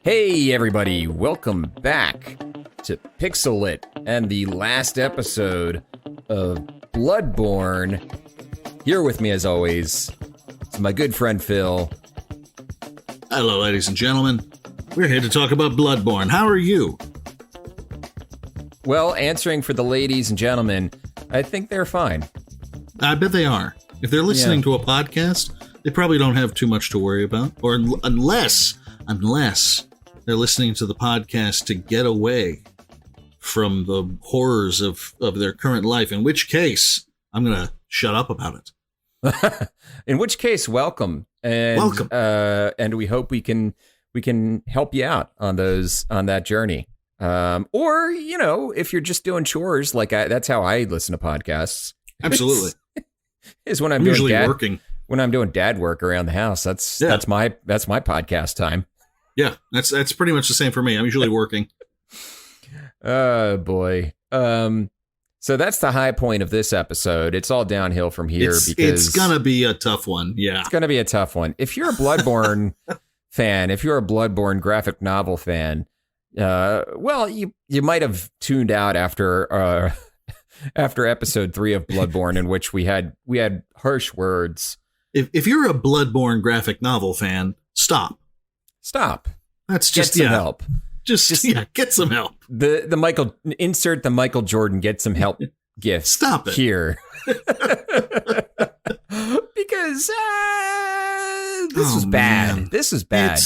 Hey everybody, welcome back to Pixel It and the last episode of Bloodborne. Here with me as always is my good friend Phil. Hello ladies and gentlemen, we're here to talk about Bloodborne. How are you? Well, answering for the ladies and gentlemen, I think they're fine. I bet they are. If they're listening to a podcast, they probably don't have too much to worry about. Or unless they're listening to the podcast to get away from the horrors of their current life, in which case, I'm going to shut up about it. In which case, welcome. And, welcome. And we hope we can help you out on that journey. Or, you know, if you're just doing chores, that's how I listen to podcasts. Absolutely. Is when I'm usually working. When I'm doing dad work around the house. That's my podcast time. Yeah, that's pretty much the same for me. I'm usually working. Oh boy. So that's the high point of this episode. It's all downhill from here because it's gonna be a tough one. Yeah, it's gonna be a tough one. If you're a Bloodborne fan, if you're a Bloodborne graphic novel fan, well, you might have tuned out after episode 3 of Bloodborne, in which we had harsh words. If you're a Bloodborne graphic novel fan, stop. That's just get some help. Just get some help. Insert the Michael Jordan get some help gift. Stop it here. Because this was bad. Man. This is bad.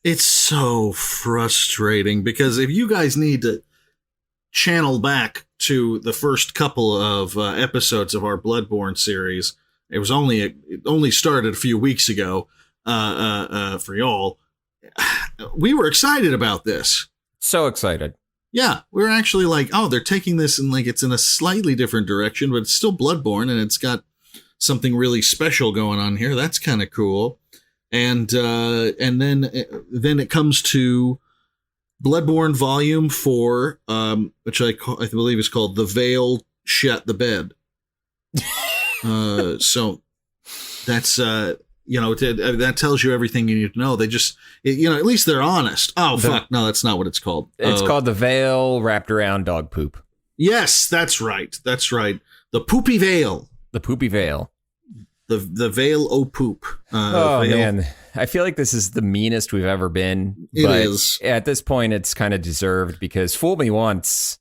It's so frustrating because if you guys need to channel back to the first couple of episodes of our Bloodborne series, it only started a few weeks ago for y'all. We were excited about this. So excited. Yeah, we were actually like, oh, they're taking this and it's in a slightly different direction, but it's still Bloodborne and it's got something really special going on here. That's kind of cool. And then it comes to Bloodborne Volume 4, which I believe is called The Veil Shat the Bed. So that's that tells you everything you need to know. They just, at least they're honest. Oh, fuck. No, that's not what it's called. It's called The Veil Wrapped Around Dog Poop. Yes, that's right. The Poopy Veil. The Poopy Veil. The Veil o' Poop. Veil. Man. I feel like this is the meanest we've ever been. It is. At this point, it's kind of deserved because fool me once.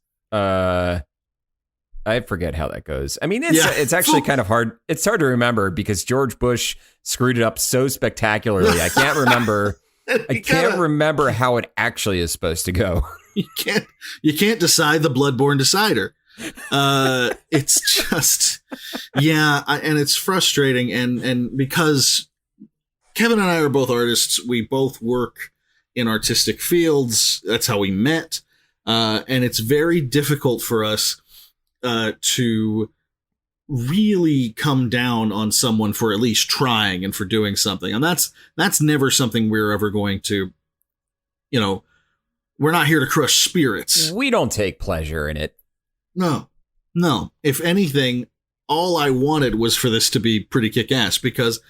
I forget how that goes. I mean, it's actually kind of hard. It's hard to remember because George Bush screwed it up so spectacularly. I can't remember. I can't remember how it actually is supposed to go. You can't decide the Bloodborne decider. It's just, and it's frustrating. And because Kevin and I are both artists, we both work in artistic fields. That's how we met. And it's very difficult for us to really come down on someone for at least trying and for doing something. And that's never something we're ever going to, we're not here to crush spirits. We don't take pleasure in it. No. If anything, all I wanted was for this to be pretty kick-ass because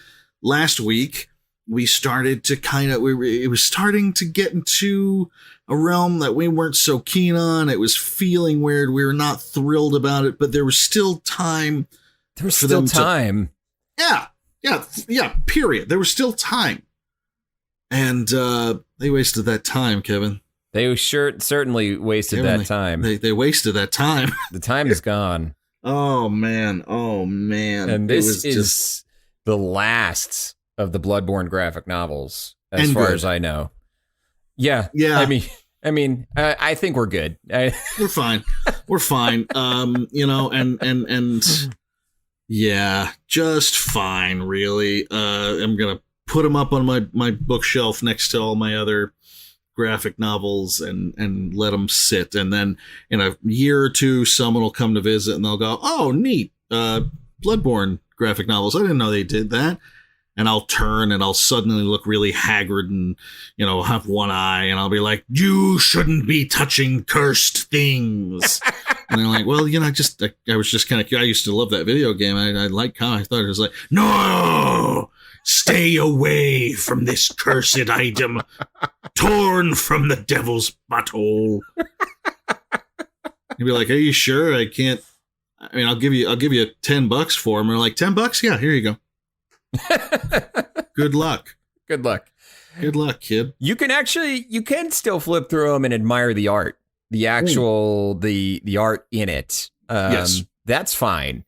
last week we started to it was starting to get into a realm that we weren't so keen on. It was feeling weird. We were not thrilled about it, but there was still time. Yeah, period. There was still time. And they wasted that time, Kevin. They certainly wasted that time. They wasted that time. The time is gone. Oh, man. And this is the last of the Bloodborne graphic novels, as far as I know. Yeah. I mean, I think we're good. We're fine. And yeah, just fine, really. I'm going to put them up on my bookshelf next to all my other graphic novels and let them sit. And then in a year or two, someone will come to visit and they'll go, oh, neat. Bloodborne graphic novels. I didn't know they did that. And I'll turn and I'll suddenly look really haggard and, have one eye. And I'll be like, you shouldn't be touching cursed things. And they're like, well, I was just kind of, I used to love that video game. I like comics. I thought it was like, no, Stay away from this cursed item, torn from the devil's butthole. You'd be like, are you sure? I can't. I mean, I'll give you $10 for them. Or like, $10? Yeah, here you go. Good luck. Good luck. Good luck, kid. You can still flip through them and admire the art, the actual, the art in it. Yes. That's fine.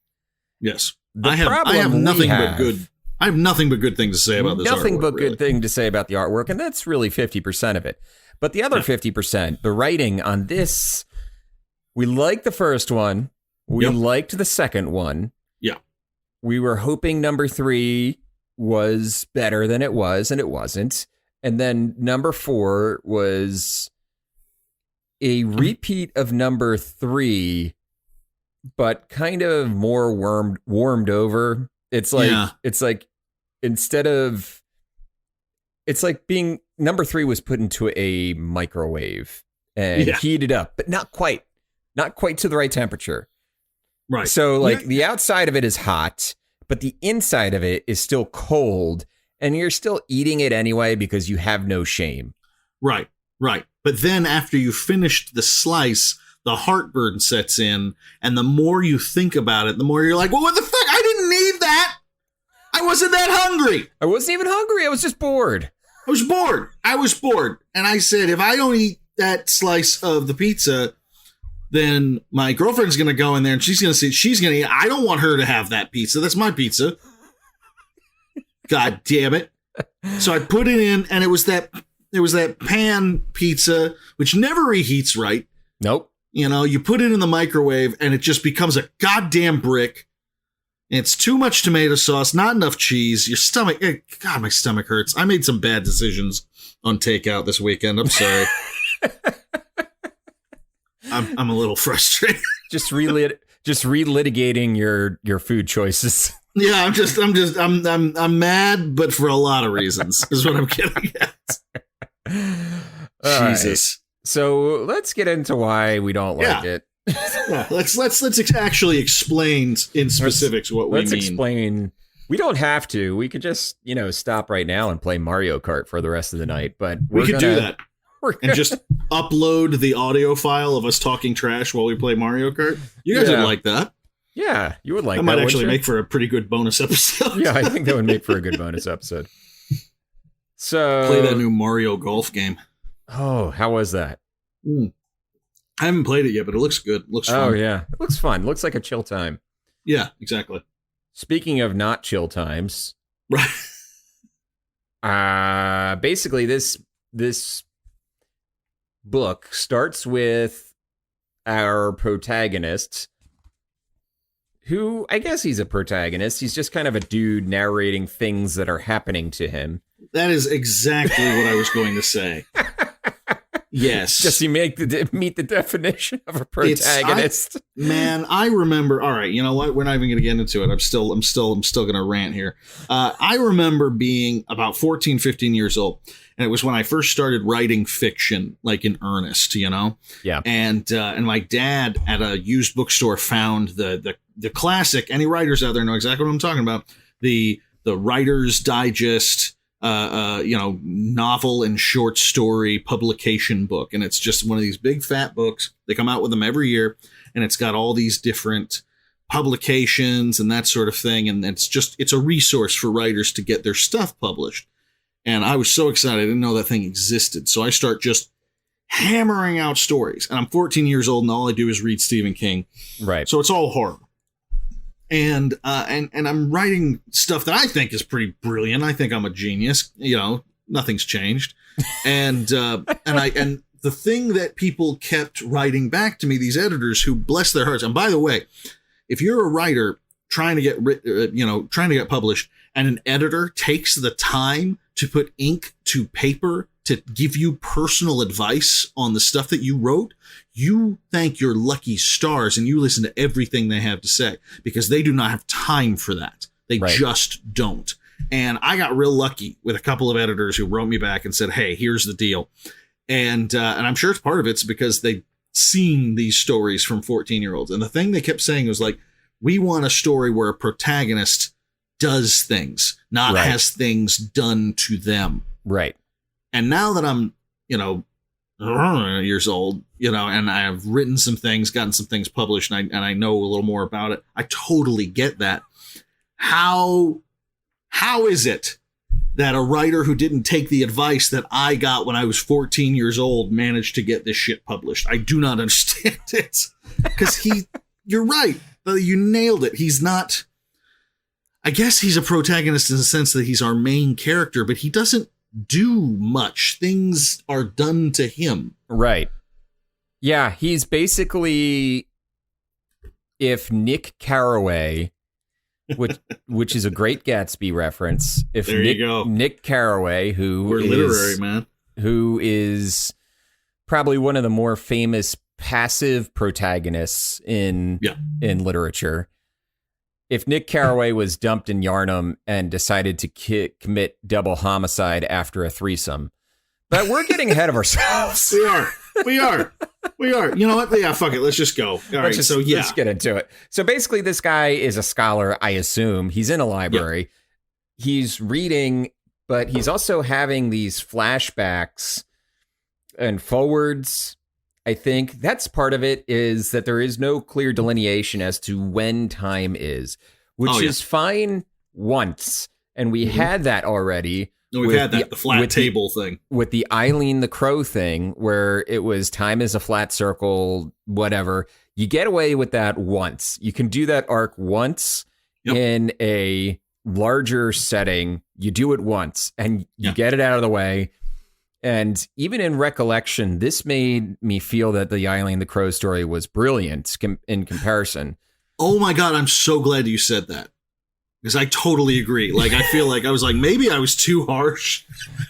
Yes. I have nothing but good things to say about this artwork. Nothing but good thing to say about the artwork, and that's really 50% of it. But the other 50%, the writing on this, we liked the first one. We liked the second one. Yeah. We were hoping number 3 was better than it was, and it wasn't. And then number 4 was a repeat of number 3, but kind of more warmed over. It's like instead of, it's like being number 3 was put into a microwave and heated up, but not quite to the right temperature. Right. So like the outside of it is hot, but the inside of it is still cold, and you're still eating it anyway because you have no shame. Right. But then after you finished the slice, the heartburn sets in, and the more you think about it, the more you're like, well, what the fuck? I didn't need that. I wasn't that hungry. I wasn't even hungry. I was just bored. I was bored. And I said, if I don't eat that slice of the pizza, then my girlfriend's going to go in there and she's going to eat. I don't want her to have that pizza. That's my pizza. God damn it. So I put it in, and it was that pan pizza, which never reheats right. Nope. You know, you put it in the microwave and it just becomes a goddamn brick. It's too much tomato sauce, not enough cheese. Your stomach, God, my stomach hurts. I made some bad decisions on takeout this weekend. I'm sorry. I'm a little frustrated. Just relitigating your food choices. Yeah, I'm mad, but for a lot of reasons is what I'm getting at. Jesus. Right. So let's get into why we don't like it. Yeah, let's actually explain in specifics what we mean. Let's explain. We don't have to. We could just, stop right now and play Mario Kart for the rest of the night. But we could do that. And just upload the audio file of us talking trash while we play Mario Kart. You guys would like that. Yeah, you would like that. That might actually make for a pretty good bonus episode. Yeah, I think that would make for a good bonus episode. So play that new Mario Golf game. Oh, how was that? I haven't played it yet, but it looks good. It looks fun. Oh, yeah. It looks fun. It looks like a chill time. Yeah, exactly. Speaking of not chill times. Right. Basically, this book starts with our protagonist, who, I guess he's a protagonist. He's just kind of a dude narrating things that are happening to him. That is exactly what I was going to say. Yes. Does he meet the definition of a protagonist? I remember. All right, you know what? We're not even going to get into it. I'm still going to rant here. I remember being about 14, 15 years old, and it was when I first started writing fiction, like in earnest, Yeah. And my dad at a used bookstore found the classic. Any writers out there know exactly what I'm talking about. The Writer's Digest. Novel and short story publication book. And it's just one of these big fat books. They come out with them every year, and it's got all these different publications and that sort of thing. And it's a resource for writers to get their stuff published. And I was so excited. I didn't know that thing existed. So I start just hammering out stories, and I'm 14 years old, and all I do is read Stephen King. Right. So it's all horror. And I'm writing stuff that I think is pretty brilliant. I think I'm a genius. Nothing's changed. And the thing that people kept writing back to me, these editors who bless their hearts. And by the way, if you're a writer trying to get published, and an editor takes the time to put ink to paper to give you personal advice on the stuff that you wrote, you thank your lucky stars and you listen to everything they have to say, because they do not have time for that. They just don't. And I got real lucky with a couple of editors who wrote me back and said, hey, here's the deal. And I'm sure it's part of it's because they've seen these stories from 14-year-olds. And the thing they kept saying was like, we want a story where a protagonist does things, not has things done to them. Right. And now that I'm, years old, and I have written some things, gotten some things published, and I know a little more about it, I totally get that. How is it that a writer who didn't take the advice that I got when I was 14 years old managed to get this shit published? I do not understand it. Because you're right. You nailed it. He's not, I guess he's a protagonist in the sense that he's our main character, but he doesn't do much. Things are done to him. Right. Yeah, he's basically, if Nick Carraway, which is a great Gatsby reference. If there you go. Nick Carraway, we're literary, man, who is probably one of the more famous passive protagonists in literature. If Nick Carraway was dumped in Yarnum and decided to commit double homicide after a threesome, but we're getting ahead of ourselves. We are. You know what? Yeah, fuck it. Let's just go. Let's get into it. So basically, this guy is a scholar, I assume. He's in a library. Yeah. He's reading, but he's also having these flashbacks and forwards. I think that's part of it, is that there is no clear delineation as to when time is, which is fine once. And we had that already. No, we've had that, the flat table thing. With the Eileen the Crow thing, where it was time is a flat circle, whatever. You get away with that once. You can do that arc once in a larger setting. You do it once, and you get it out of the way. And even in recollection, this made me feel that the Eileen the Crow story was brilliant in comparison. Oh my God, I'm so glad you said that. Because I totally agree. Like, I feel like I was like, maybe I was too harsh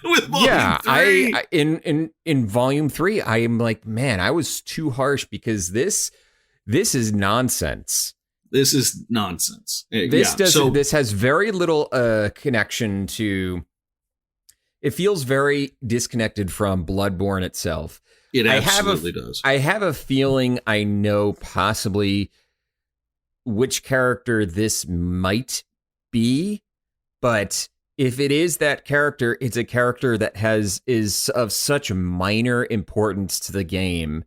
with volume 3. I in volume 3, I am like, man, I was too harsh because this is nonsense. This is nonsense. This has very little connection to. It feels very disconnected from Bloodborne itself. It absolutely does. I have a feeling I know possibly which character this might be, but if it is that character, it's a character that is of such minor importance to the game,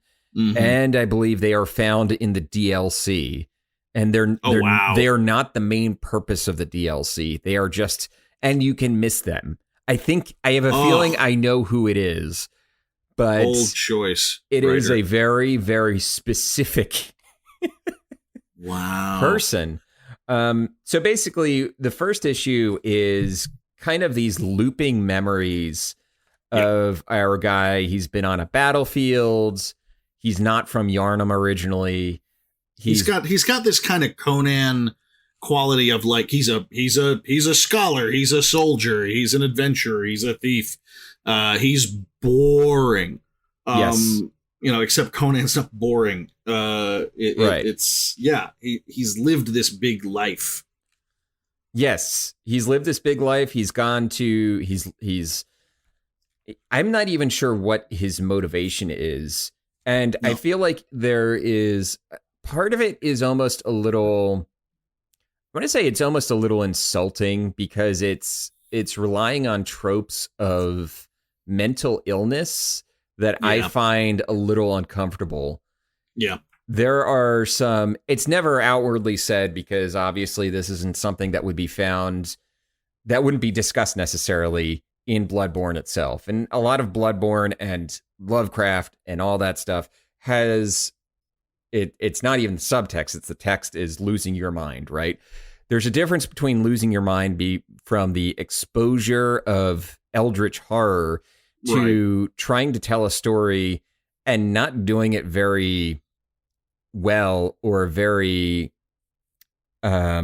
and I believe they are found in the DLC, and they are not the main purpose of the DLC. They are just, and you can miss them. I think I have a feeling I know who it is, but bold choice. It is a very, very specific person. So basically, the first issue is kind of these looping memories of our guy. He's been on a battlefield. He's not from Yarnum originally. He's got this kind of Conan quality of like he's a scholar, he's a soldier, he's an adventurer, he's a thief. He's boring. Except Conan's not boring. He's lived this big life. Yes, he's lived this big life. He's gone to he's I'm not even sure what his motivation is. And I feel like there is part of it is almost a little, I want to say it's almost a little insulting because it's relying on tropes of mental illness that I find a little uncomfortable. Yeah. There are some, it's never outwardly said because obviously this isn't something that would be found, that wouldn't be discussed necessarily in Bloodborne itself. And a lot of Bloodborne and Lovecraft and all that stuff has, it's not even subtext, it's the text is losing your mind, right? There's a difference between losing your mind from the exposure of eldritch horror to trying to tell a story and not doing it very well or very, I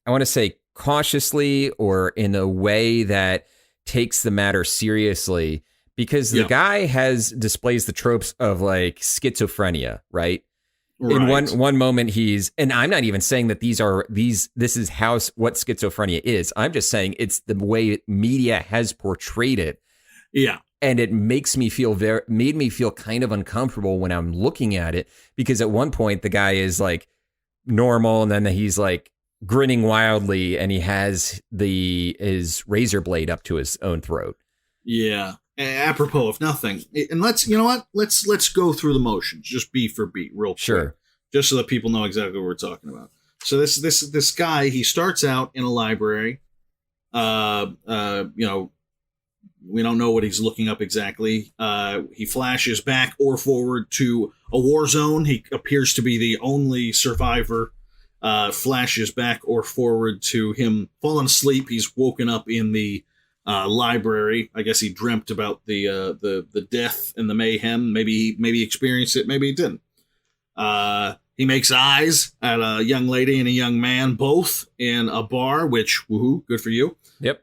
want to say cautiously or in a way that takes the matter seriously, because the guy displays the tropes of like schizophrenia, right? In one moment he's, and I'm not even saying that this is what schizophrenia is. I'm just saying it's the way media has portrayed it. Yeah. And it makes me made me feel kind of uncomfortable when I'm looking at it, because at one point the guy is like normal and then he's like grinning wildly, and he has his razor blade up to his own throat. Yeah. Apropos of nothing, and let's go through the motions, just beat for beat, real quick, Sure. just so that people know exactly what we're talking about. So this guy, he starts out in a library. We don't know what he's looking up exactly. He flashes back or forward to a war zone. He appears to be the only survivor. Flashes back or forward to him falling asleep. He's woken up in the library. I guess he dreamt about the death and the mayhem. Maybe he experienced it. Maybe he didn't. He makes eyes at a young lady and a young man, both in a bar, which, woohoo, good for you. Yep.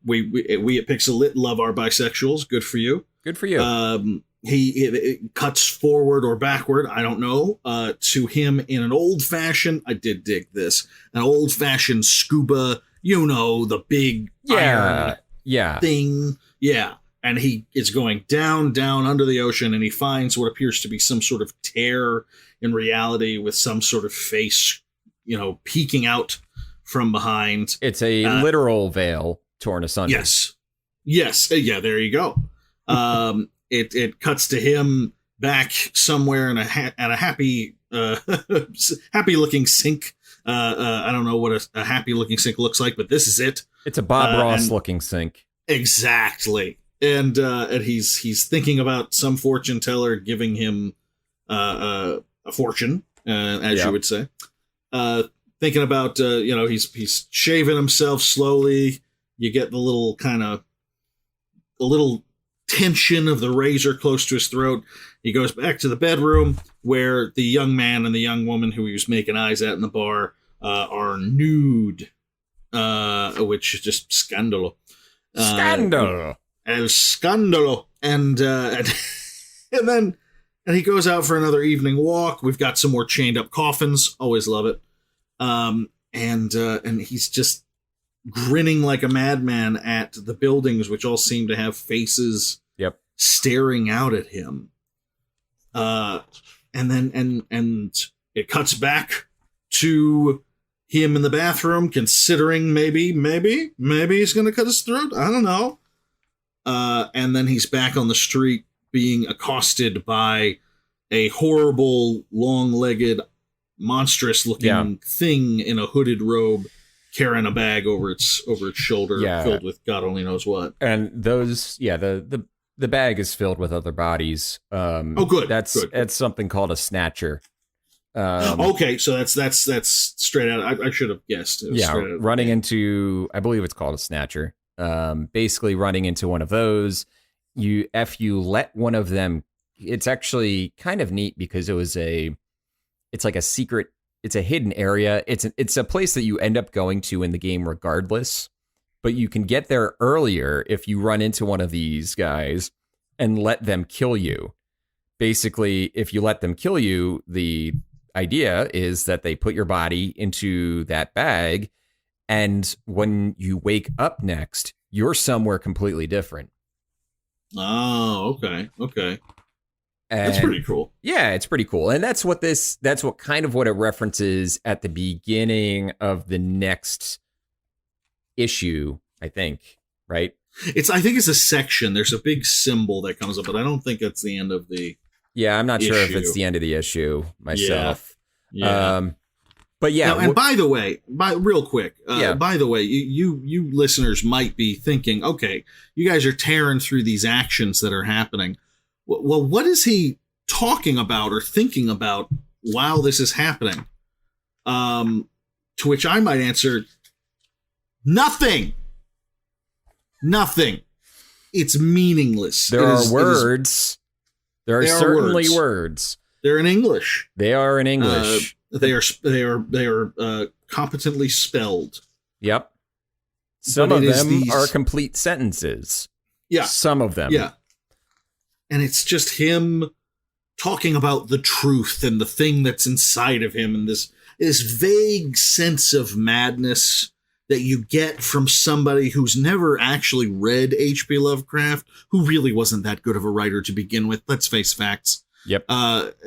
We at Pixel Lit love our bisexuals. Good for you. Good for you. It cuts forward or backward, I don't know, to him in an old-fashioned, I did dig this, an old-fashioned scuba, the big iron thing. Yeah. And he is going down under the ocean, and he finds what appears to be some sort of tear in reality with some sort of face, peeking out from behind. It's a literal veil torn asunder. Yes. Yeah, there you go. It cuts to him back somewhere in at a happy looking sink. I don't know what a happy looking sink looks like, but this is it. It's a Bob Ross looking sink. Exactly. And he's thinking about some fortune teller giving him a fortune, as you would say. Thinking about he's shaving himself slowly. You get the little tension of the razor close to his throat. He goes back to the bedroom where the young man and the young woman who he was making eyes at in the bar are nude, which is just scandalo. El scandalo. And then he goes out for another evening walk. We've got some more chained up coffins. Always love it. And he's just grinning like a madman at the buildings, which all seem to have faces staring out at him. And then it cuts back to him in the bathroom, considering maybe he's going to cut his throat. I don't know. And then he's back on the street being accosted by a horrible, long-legged, monstrous-looking thing in a hooded robe, carrying a bag over its shoulder, filled with God only knows what. And those, the bag is filled with other bodies. Good. That's something called a snatcher. Okay, so that's straight out. I should have guessed. Running into, I believe it's called a snatcher. Basically running into one of those. If you let one of them, it's actually kind of neat because it's like a secret. It's a hidden area. It's a place that you end up going to in the game regardless, but you can get there earlier if you run into one of these guys and let them kill you. Basically, if you let them kill you, the idea is that they put your body into that bag, and when you wake up next, you're somewhere completely different. Oh, okay. And that's pretty cool. Yeah, it's pretty cool. And that's what it references at the beginning of the next issue, I think, right? I think it's a section. There's a big symbol that comes up, but I don't think it's the end of the I'm not sure if it's the end of the issue myself. Yeah. But yeah. Now, and by the way, real quick, by the way, you listeners might be thinking, okay, you guys are tearing through these actions that are happening. Well, what is he talking about or thinking about while this is happening? To which I might answer, nothing. It's meaningless. There are words. There are certainly words. They're in English. They are in English. They are competently spelled. Yep. Some of them are complete sentences. Yeah. Some of them. Yeah. And it's just him talking about the truth and the thing that's inside of him, and this vague sense of madness that you get from somebody who's never actually read H.P. Lovecraft, who really wasn't that good of a writer to begin with. Let's face facts. Yep. And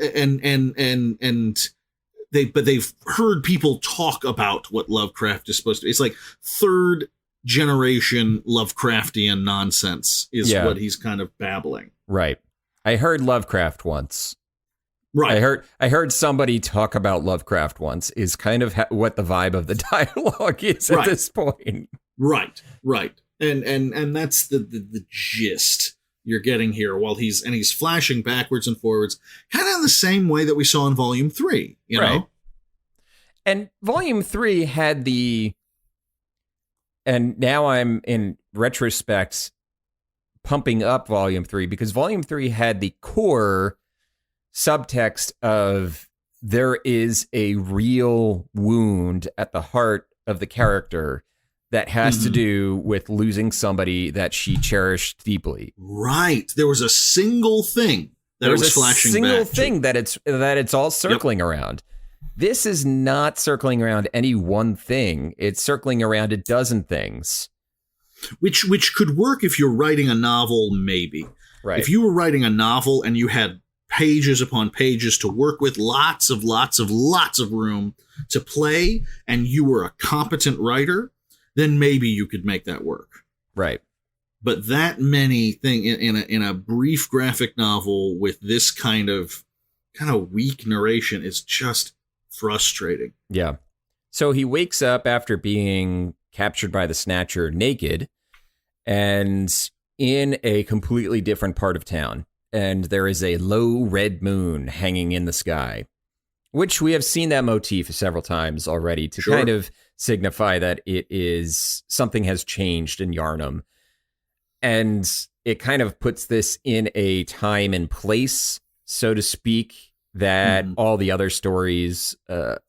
they've heard people talk about what Lovecraft is supposed to be. It's like third generation Lovecraftian nonsense is what he's kind of babbling. Right. I heard Lovecraft once. Right. I heard somebody talk about Lovecraft once is kind of what the vibe of the dialogue is at this point. Right. And that's the gist you're getting here while he's flashing backwards and forwards, kind of the same way that we saw in Volume 3, you know? And Volume 3 had and now I'm in retrospect pumping up Volume 3 because Volume 3 had the core subtext of there is a real wound at the heart of the character that has to do with losing somebody that she cherished deeply. Right. There was a single thing that was flashing back. Single thing that it's all circling around. This is not circling around any one thing. It's circling around a dozen things. Which could work if you're writing a novel, maybe. Right. If you were writing a novel and you had pages upon pages to work with, lots of room to play, and you were a competent writer, then maybe you could make that work. Right. But that many thing in a brief graphic novel with this kind of weak narration is just frustrating. Yeah. So he wakes up after being captured by the Snatcher naked and in a completely different part of town. And there is a low red moon hanging in the sky, which we have seen that motif several times already to kind of signify that it is something has changed in Yharnam. And it kind of puts this in a time and place, so to speak, that all the other stories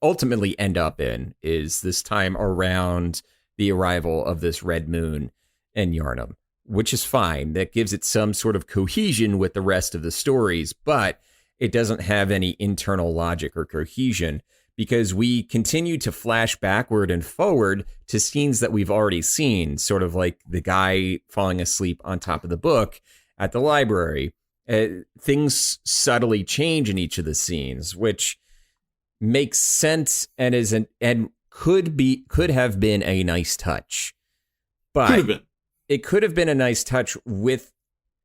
ultimately end up in, is this time around the arrival of this red moon in Yharnam, which is fine. That gives it some sort of cohesion with the rest of the stories, but it doesn't have any internal logic or cohesion because we continue to flash backward and forward to scenes that we've already seen, sort of like the guy falling asleep on top of the book at the library. Things subtly change in each of the scenes, which makes sense and could have been a nice touch, but it could have been a nice touch with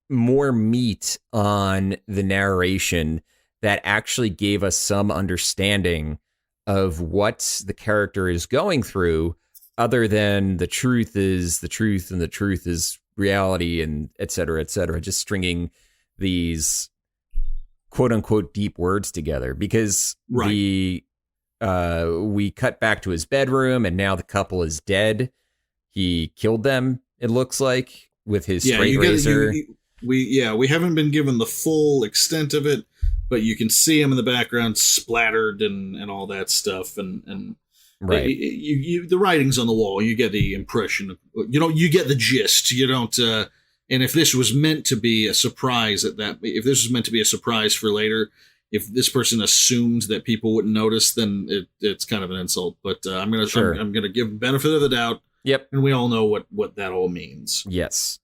more meat on the narration that actually gave us some understanding of what the character is going through, other than the truth is the truth and the truth is reality and et cetera, just stringing these quote unquote deep words together, because we cut back to his bedroom and now the couple is dead. He killed them, it looks like, with his straight razor. We haven't been given the full extent of it, but you can see him in the background splattered and all that stuff. And the writing's on the wall. You get the impression, you get the gist. You don't, and if this was meant to be a surprise if this was meant to be a surprise for later, if this person assumed that people wouldn't notice, then it's kind of an insult. But I'm gonna give benefit of the doubt. Yep. And we all know what that all means. Yes.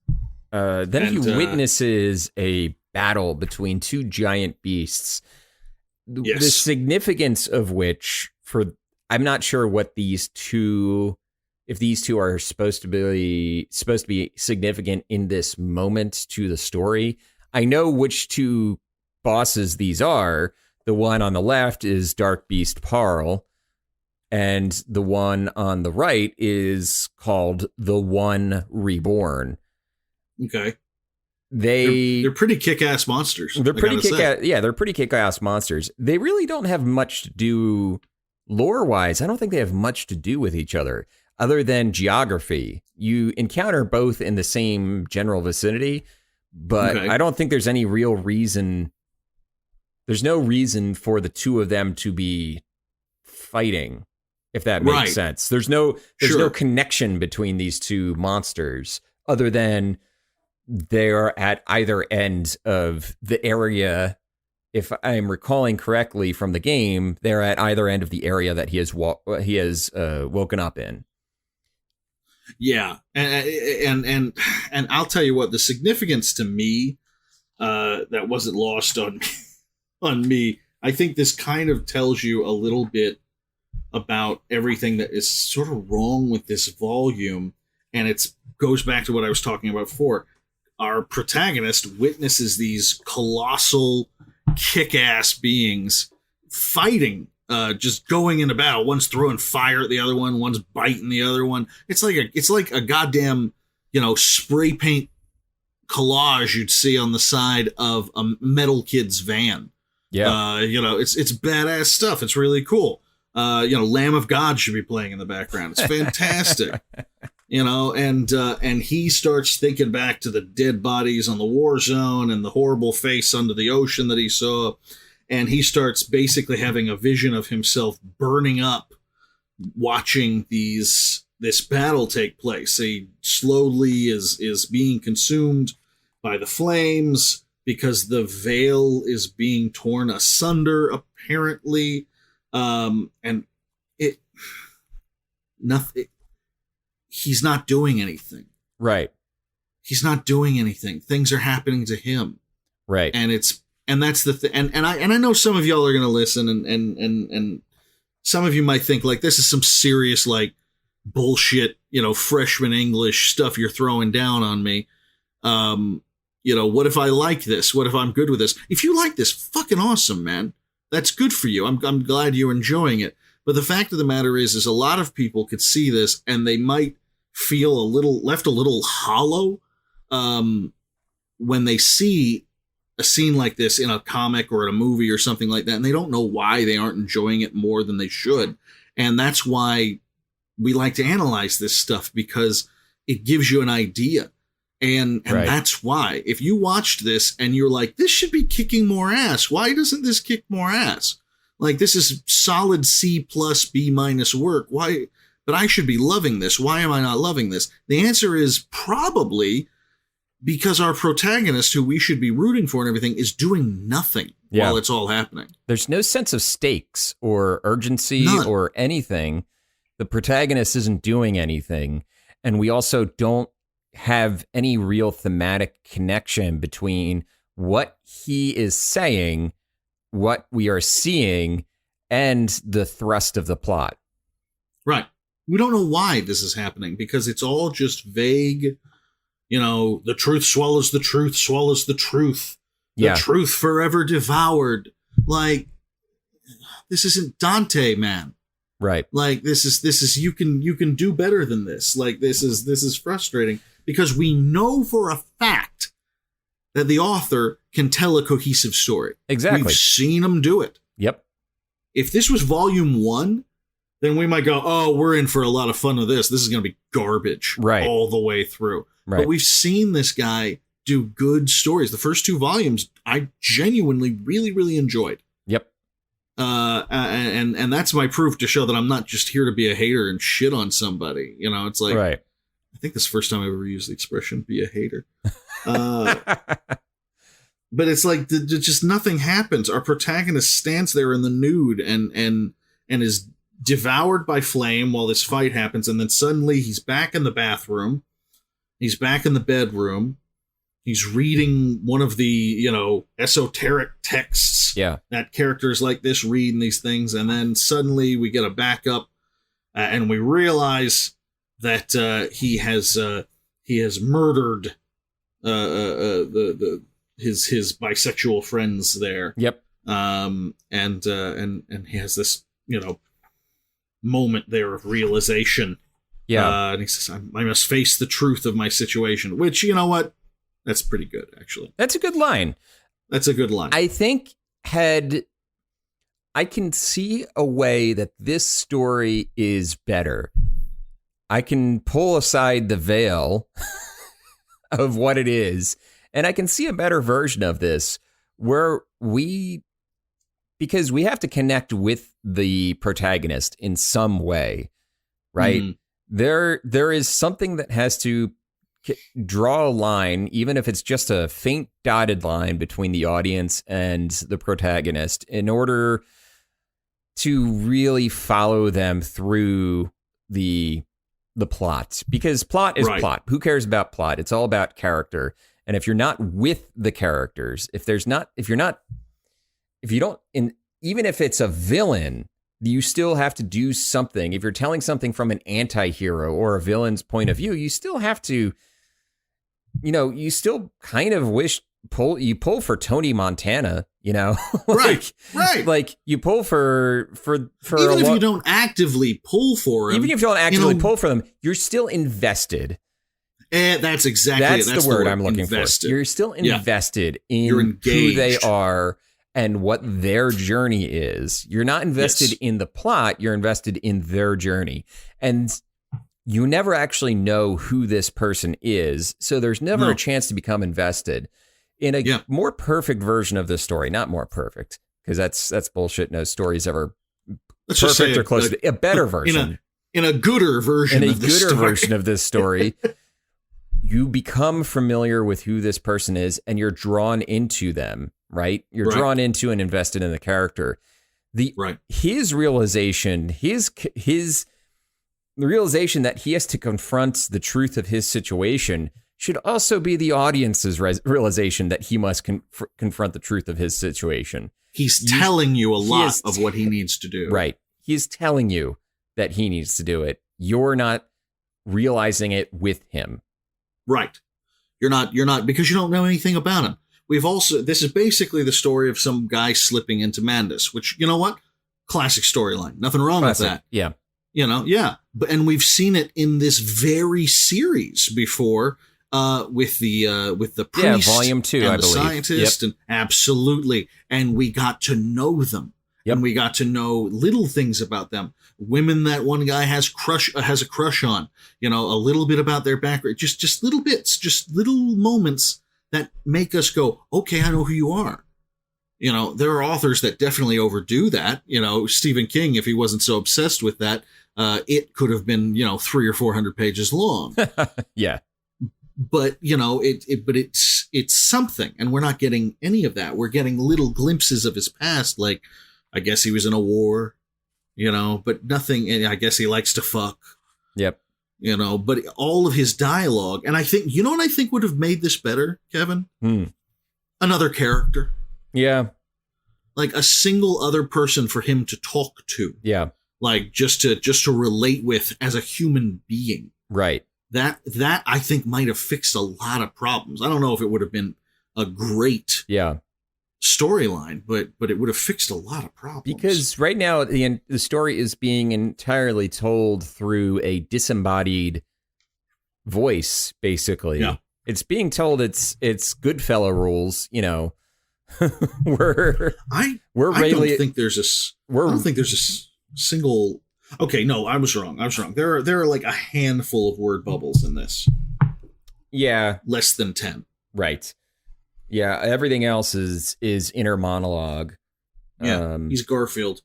Then he witnesses a battle between two giant beasts. Yes. The significance of which, I'm not sure what if these two are supposed to be significant in this moment to the story. I know which two bosses these are. The one on the left is Dark Beast Parl, and the one on the right is called the One Reborn. Okay. They're pretty kick-ass monsters. They're pretty kick-ass monsters. They really don't have much to do lore-wise. I don't think they have much to do with each other than geography. You encounter both in the same general vicinity, but I don't think there's any real reason. There's no reason for the two of them to be fighting, if that makes sense. There's no connection between these two monsters other than they're at either end of the area. If I'm recalling correctly from the game, they're at either end of the area that he has woken up in. Yeah, and I'll tell you what, the significance to me that wasn't lost on me. I think this kind of tells you a little bit about everything that is sort of wrong with this volume, and it goes back to what I was talking about before. Our protagonist witnesses these colossal, kick-ass beings fighting, just going into battle. One's throwing fire at the other one, one's biting the other one. It's like a goddamn, spray paint collage you'd see on the side of a metal kid's van. Yeah. It's badass stuff. It's really cool. Lamb of God should be playing in the background. It's fantastic. And he starts thinking back to the dead bodies on the war zone and the horrible face under the ocean that he saw. And he starts basically having a vision of himself burning up, watching this battle take place. He slowly is being consumed by the flames because the veil is being torn asunder, apparently. And he's not doing anything. Right. He's not doing anything. Things are happening to him. Right. And that's the thing. And I know some of y'all are going to listen and some of you might think like, this is some serious, like bullshit, freshman English stuff you're throwing down on me. What if I like this? What if I'm good with this? If you like this, fucking awesome, man. That's good for you. I'm glad you're enjoying it. But the fact of the matter is a lot of people could see this and they might feel left a little hollow when they see a scene like this in a comic or in a movie or something like that, and they don't know why they aren't enjoying it more than they should. And that's why we like to analyze this stuff, because it gives you an idea. And right. That's why, if you watched this and you're like, this should be kicking more ass, why doesn't this kick more ass? Like, this is solid C+, B- work. Why? But I should be loving this. Why am I not loving this? The answer is probably because our protagonist, who we should be rooting for and everything, is doing nothing while it's all happening. There's no sense of stakes or urgency or anything. The protagonist isn't doing anything. And we also don't have any real thematic connection between what he is saying, what we are seeing, and the thrust of the plot. Right. We don't know why this is happening, because it's all just vague. The truth swallows the truth, swallows the truth. The truth forever devoured. Like, this isn't Dante, man. Right. Like, this is you can do better than this. Like, this is frustrating, because we know for a fact that the author can tell a cohesive story. Exactly. We've seen him do it. Yep. If this was volume 1, then we might go, oh, we're in for a lot of fun with this. This is going to be garbage all the way through. Right. But we've seen this guy do good stories. The first 2 volumes, I genuinely really, really enjoyed. Yep. And that's my proof to show that I'm not just here to be a hater and shit on somebody. It's like, right. I think this is the first time I ever used the expression "be a hater." But it's like just nothing happens. Our protagonist stands there in the nude and is devoured by flame while this fight happens, and then suddenly he's back in the bathroom. He's back in the bedroom. He's reading one of the, esoteric texts that characters like this read, and these things. And then suddenly we get a backup and we realize that he has murdered his bisexual friends there. Yep. And he has this, moment there of realization. Yeah. And he says, I must face the truth of my situation, which, you know what? That's pretty good, actually. That's a good line. That's a good line. I think I can see a way that this story is better. I can pull aside the veil of what it is, and I can see a better version of this where because we have to connect with the protagonist in some way, right? Mm. There is something that has to draw a line, even if it's just a faint dotted line between the audience and the protagonist, in order to really follow them through the plot. Because plot is plot. Who cares about plot? It's all about character. And if you're not with the characters, if you don't even if it's a villain, you still have to do something. If you're telling something from an anti-hero or a villain's point of view, you still have to, you still kind of pull for Tony Montana, right. Like you pull for even if you don't actively pull for him, even if you don't actively pull for them, you're still invested. And that's the word I'm looking invested. for. You're still invested in who they are and what their journey is. You're not invested in the plot. You're invested in their journey. And you never actually know who this person is. So there's never a chance to become invested in a more perfect version of this story. Not more perfect, because that's bullshit. No story's ever perfect or close to a better version. In a gooder version of this story. In a gooder version of this story. You become familiar with who this person is and you're drawn into them, right? You're drawn into and invested in the character. His realization, the realization that he has to confront the truth of his situation should also be the audience's realization that he must confront the truth of his situation. He's telling you a lot of what he needs to do. Right. He's telling you that he needs to do it. You're not realizing it with him. Right. You're not because you don't know anything about him. This is basically the story of some guy slipping into madness, which, you know what? Classic storyline. Nothing wrong with that. Yeah. And we've seen it in this very series before, with the priest, volume 2, and I the believe. scientist, and absolutely. And we got to know them. Yep. And we got to know little things about them. Women that one guy has a crush on, a little bit about their background, just little bits, just little moments that make us go, okay, I know who you are. There are authors that definitely overdo that. Stephen King, if he wasn't so obsessed with that, it could have been, 300 or 400 pages long. Yeah. But, it's something, and we're not getting any of that. We're getting little glimpses of his past, like, I guess he was in a war, but nothing. And I guess he likes to fuck. Yep. But all of his dialogue. And I think, what I think would have made this better, Kevin? Another character. Yeah. Like a single other person for him to talk to. Yeah. Like just to relate with as a human being. Right. That I think might have fixed a lot of problems. I don't know if it would have been a great storyline, but it would have fixed a lot of problems. Because right now the story is being entirely told through a disembodied voice, basically. Yeah. It's being told it's Goodfellow rules, I don't think there's a single. Okay, no, I was wrong. There are like a handful of word bubbles in this. Yeah, less than 10. Right. Yeah, everything else is inner monologue. Yeah, he's Garfield.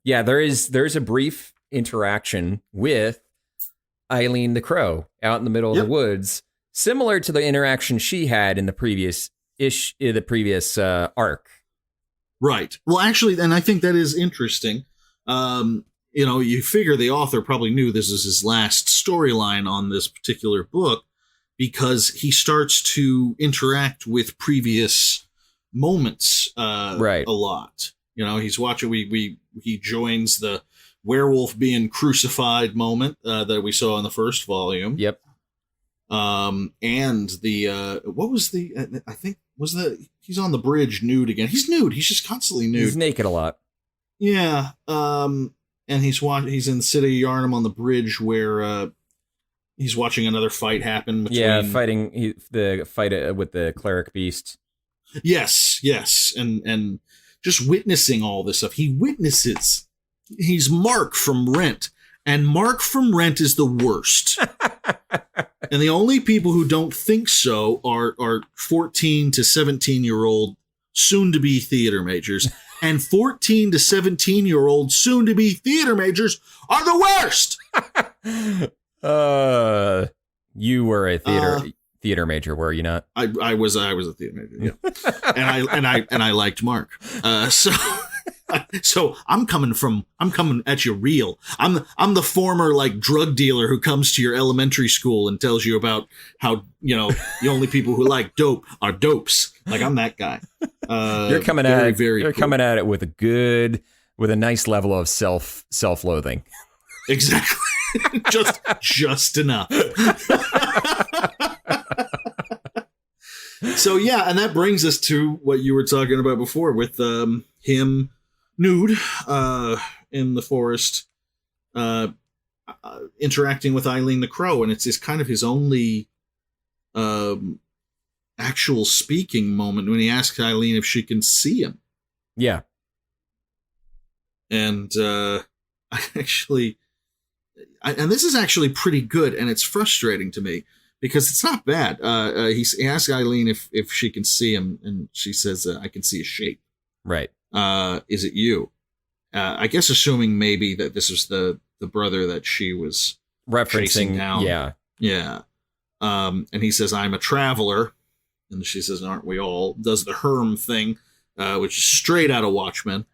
Yeah, there's a brief interaction with Eileen the Crow out in the middle of the woods, similar to the interaction she had in the previous arc. Right. Well, actually, and I think that is interesting. You figure the author probably knew this is his last storyline on this particular book, because he starts to interact with previous moments a lot. He's watching. He joins the werewolf being crucified moment that we saw in the first volume. Yep. And the what was the I think was the he's on the bridge nude again. He's nude. He's just constantly nude. He's naked a lot. Yeah. And he's in the city of Yarnum on the bridge where he's watching another fight happen between the fight with the cleric beast. Yes, and just witnessing all this stuff. He's Mark from Rent, and Mark from Rent is the worst. And the only people who don't think so are 14 to 17-year-old soon-to-be theater majors. And 14 to 17-year-old soon-to-be theater majors are the worst! You were a theater major, were you not? I was a theater major, yeah. and I liked Mark. So I'm coming at you real. I'm the former like drug dealer who comes to your elementary school and tells you about how, the only people who like dope are dopes. Like I'm that guy. You're coming at it. You're cool. Coming at it with a nice level of self-loathing. Exactly. just enough. So yeah, and that brings us to what you were talking about before with him nude in the forest, interacting with Eileen the Crow, and it's kind of his only actual speaking moment when he asks Eileen if she can see him. Yeah. And and this is actually pretty good, and it's frustrating to me because it's not bad. He asks Eileen if she can see him, and she says, "I can see a shape." Right. Is it you? I guess assuming maybe that this was the brother that she was referencing down. Yeah. Yeah. And he says, "I'm a traveler," and she says, "Aren't we all?" Does the Herm thing, which is straight out of Watchmen.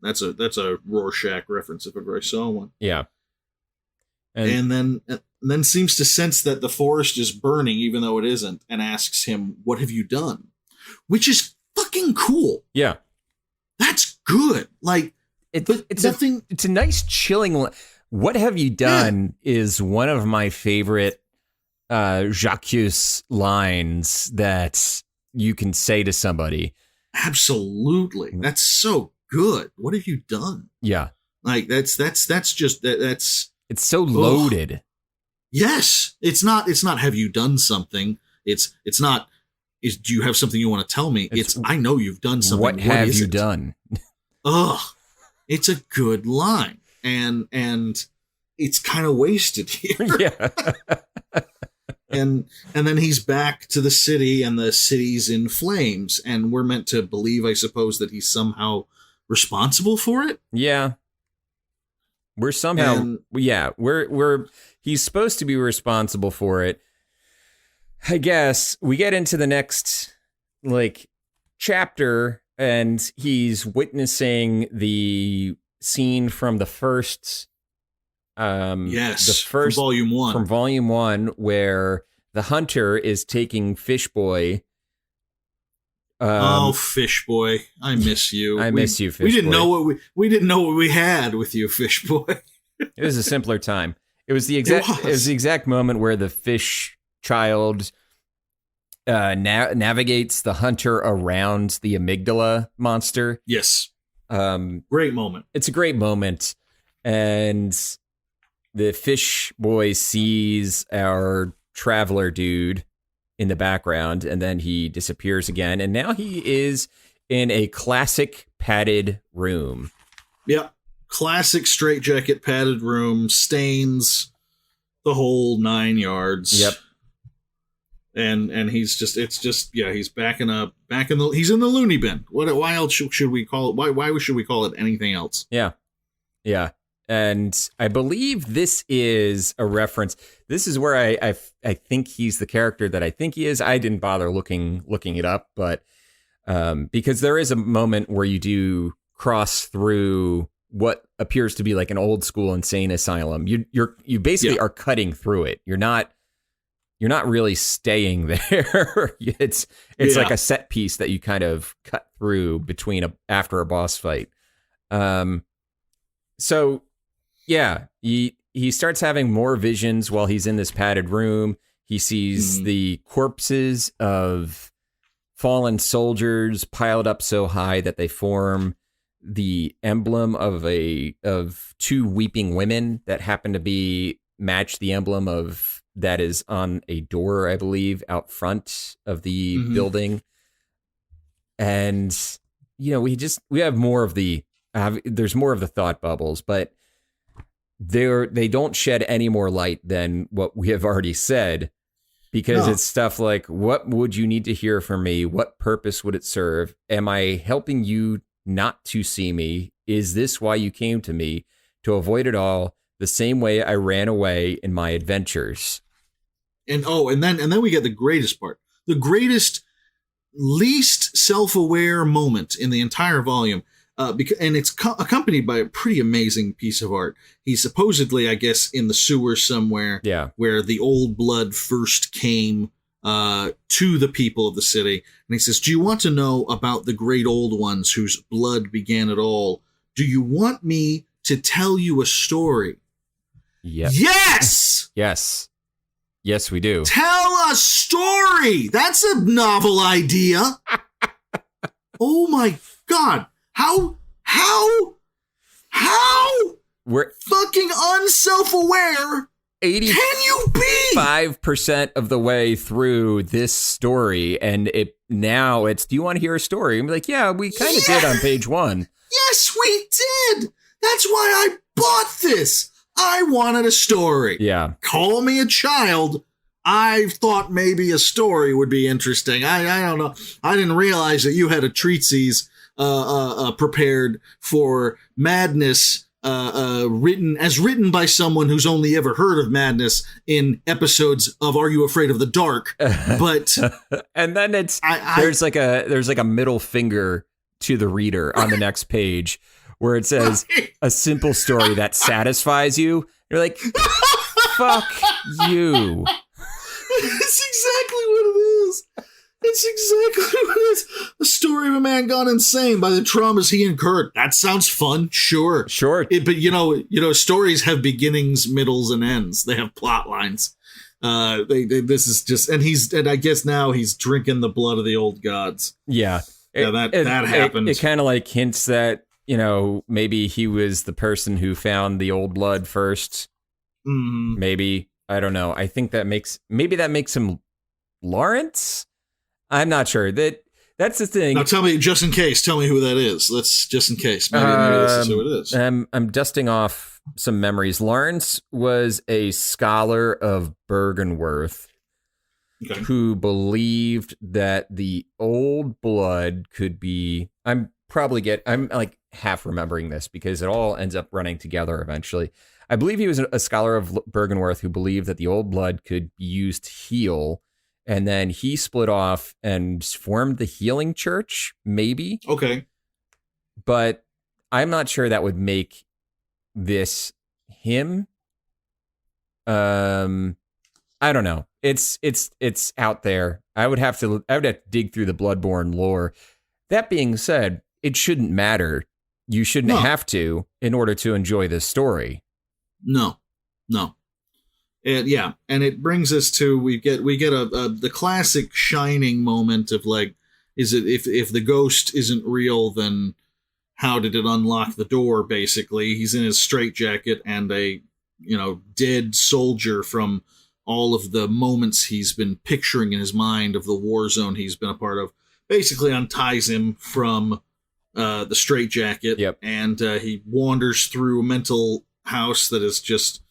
That's a Rorschach reference if ever I saw one. Yeah. And then seems to sense that the forest is burning, even though it isn't, and asks him, "What have you done?" Which is fucking cool. Yeah. That's good. Like, it's a nice chilling. What have you done is one of my favorite Jacques lines that you can say to somebody. Absolutely. That's so good. What have you done? Yeah. Like that's it's so loaded. Yes. It's not have you done something? It's not do you have something you want to tell me? It's I know you've done something. What have you done? Ugh. It's a good line. And it's kind of wasted here. Yeah. And then he's back to the city, and the city's in flames, and we're meant to believe, I suppose, that he's somehow responsible for it. Yeah. We're somehow, we're he's supposed to be responsible for it. I guess we get into the next chapter, and he's witnessing the scene from the first from volume 1, where the hunter is taking Fish Boy. Fish Boy, I miss you. I miss you, Fish Boy. We didn't know what we had with you, Fish Boy. It was a simpler time. It was the exact moment where the fish child navigates the hunter around the amygdala monster. Yes. Great moment. It's a great moment, and the Fish Boy sees our traveler dude in the background, and then he disappears again. And now he is in a classic padded room. Yep. Classic straitjacket padded room, stains, the whole 9 yards. Yep. And he's he's backing up, he's in the loony bin. Why else should we call it? Why should we call it anything else? Yeah. Yeah. And I believe this is a reference. This is where I think he's the character that I think he is. I didn't bother looking it up, but because there is a moment where you do cross through what appears to be like an old school insane asylum. You basically are cutting through it. You're not really staying there. It's like a set piece that you kind of cut through after a boss fight. So yeah, he starts having more visions while he's in this padded room. He sees the corpses of fallen soldiers piled up so high that they form the emblem of two weeping women that happen to match the emblem that is on a door, I believe, out front of the building. And we have more of there's more of the thought bubbles, but they don't shed any more light than what we have already said, because it's stuff like, what would you need to hear from me? What purpose would it serve? Am I helping you not to see me? Is this why you came to me? To avoid it all, the same way I ran away in my adventures. And then we get the greatest part. The greatest, least self-aware moment in the entire volume. And it's accompanied by a pretty amazing piece of art. He's supposedly, I guess, in the sewer somewhere, where the old blood first came to the people of the city. And he says, do you want to know about the great old ones whose blood began it all? Do you want me to tell you a story? Yes. Yes! Yes. Yes, we do. Tell a story! That's a novel idea. Oh my God. How We're fucking unself-aware 80 can you be? 5% of the way through this story, and it's, do you want to hear a story? I'm like, yeah, we kind of did on page 1. Yes, we did. That's why I bought this. I wanted a story. Yeah. Call me a child. I thought maybe a story would be interesting. I don't know. I didn't realize that you had a treatise prepared for madness, written by someone who's only ever heard of madness in episodes of Are You Afraid of the Dark? But and then there's like a middle finger to the reader on the next page where it says a simple story that satisfies you. You're like, fuck you. It's exactly what it is. It's exactly what it is. A story of a man gone insane by the traumas he incurred. That sounds fun. Sure. But you know, stories have beginnings, middles, and ends. They have plot lines. This is just, and I guess now he's drinking the blood of the old gods. Yeah. That happened. It kind of like hints that, you know, maybe he was the person who found the old blood first. Mm-hmm. Maybe. I don't know. I think that makes him Lawrence. I'm not sure. That's the thing. Now tell me, just in case, tell me who that is. Let's just in case. Maybe this is who it is. I'm dusting off some memories. Lawrence was a scholar of Bergenworth who believed that the old blood could be. I'm like half remembering this because it all ends up running together eventually. I believe he was a scholar of Bergenworth who believed that the old blood could be used to heal. And then he split off and formed the Healing Church, maybe. Okay. But I'm not sure that would make this him. I don't know. It's out there. I would have to dig through the Bloodborne lore. That being said, it shouldn't matter. You shouldn't have to in order to enjoy this story. No. And and it brings us to we get the classic Shining moment of like, is it if the ghost isn't real, then how did it unlock the door? Basically, he's in his straitjacket, and a dead soldier from all of the moments he's been picturing in his mind of the war zone he's been a part of basically unties him from the straitjacket. Yep. And he wanders through a mental house that is just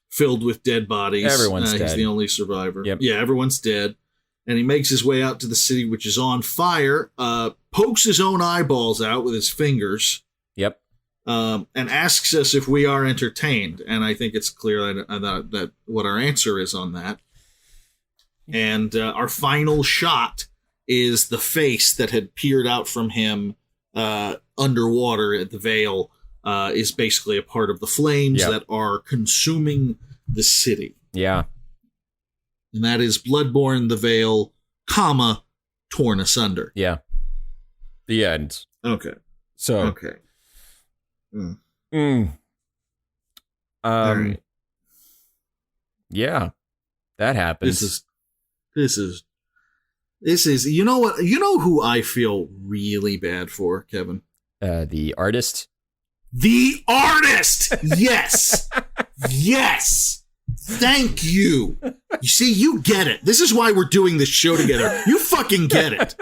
filled with dead bodies. Everyone's dead. He's the only survivor. Yep. Yeah, everyone's dead. And he makes his way out to the city, which is on fire, pokes his own eyeballs out with his fingers. Yep. And asks us if we are entertained. And I think it's clear that what our answer is on that. And our final shot is the face that had peered out from him underwater at the Vale. Is basically a part of the flames that are consuming the city. Yeah. And that is Bloodborne, the Vale, torn asunder. Yeah. The end. Okay. So. Okay. All right. Yeah. That happens. This is, you know what? You know who I feel really bad for, Kevin? The artist. The artist! Yes! Yes! Thank you! You see, you get it. This is why we're doing this show together. You fucking get it.